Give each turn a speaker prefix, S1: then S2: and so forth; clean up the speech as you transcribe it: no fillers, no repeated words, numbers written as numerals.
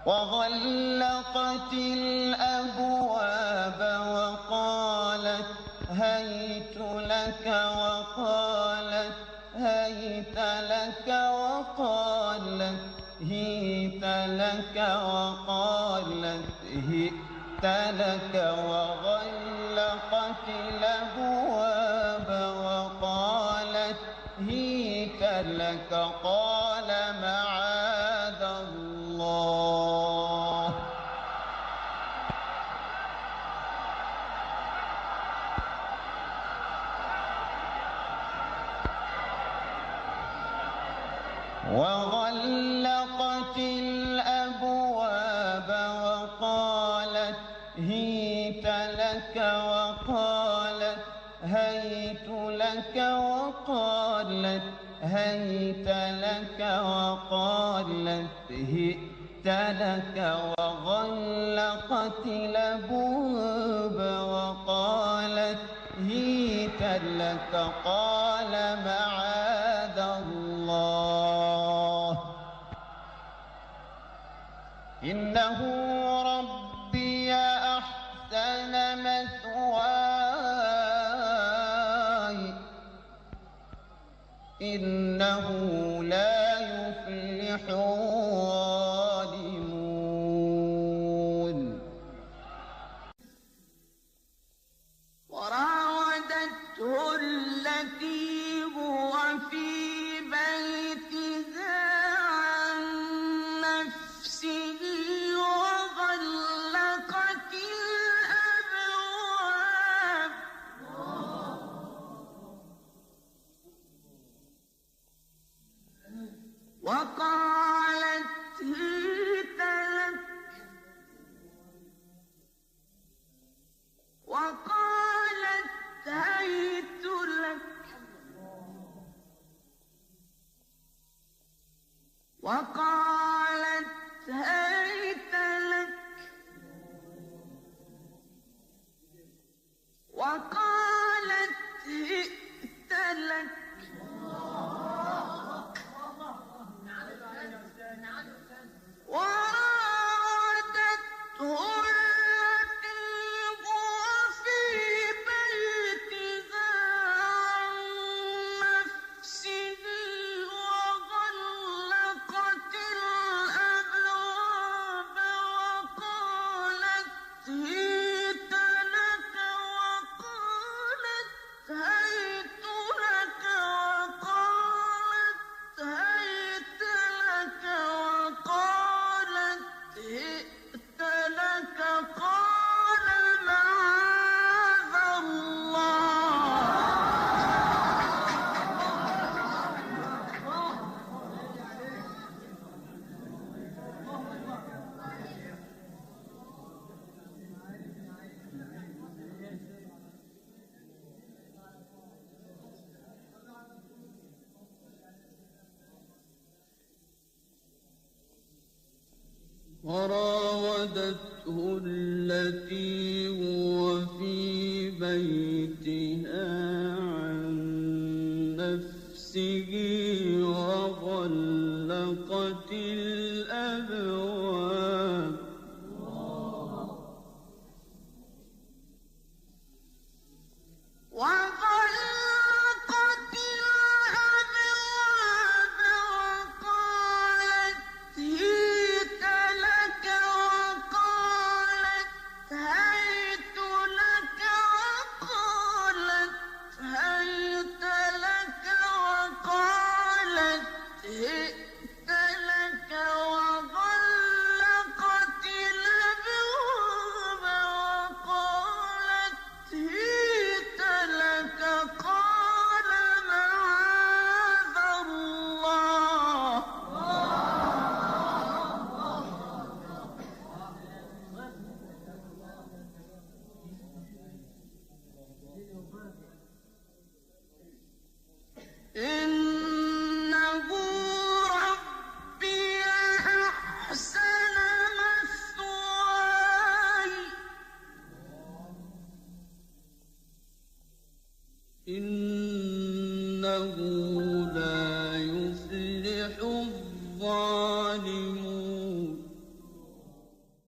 S1: وغلقت الأبواب وقالت هيت لك وقالت هيت لك وقالت هيت لك وقالت هيت لك وغلقت الأبواب وقالت هيت لك قال معاذ الله وغلقت الأبواب وقالت هيت لك وقالت هيت لك وقالت هيت لك وقالت هيت لك وغلقت الأبواب وقالت هيت لك قال معاذ الله إنه ربي أحسن مثواي إنه لا يفلح الظالمون
S2: وراودته التي هو في بيتها عن نفسه وغلقت الأبواب وقالت هيت لك وقالت هيت لك وقالت هيت لك وقالت هيت لك وراودته التي هو في بيتها عن نفسه وغلقت الأبواب وقالت هيت لك وقالت هيت لك وقالت هيت لك وقالت هيت لك قال معاذ
S1: وراودته التي هو في بيتها عن نفسه وغلقت الأبواب
S2: وغلقت الأبواب وقالت هيت لك وقالت هيت لك وقالت هيت لك وقالت هيت لك وغلقت الأبواب وقالت هيت لك قال معاذ الله إنه ربي أحسن مثواي إنه لا يفلح الظالمون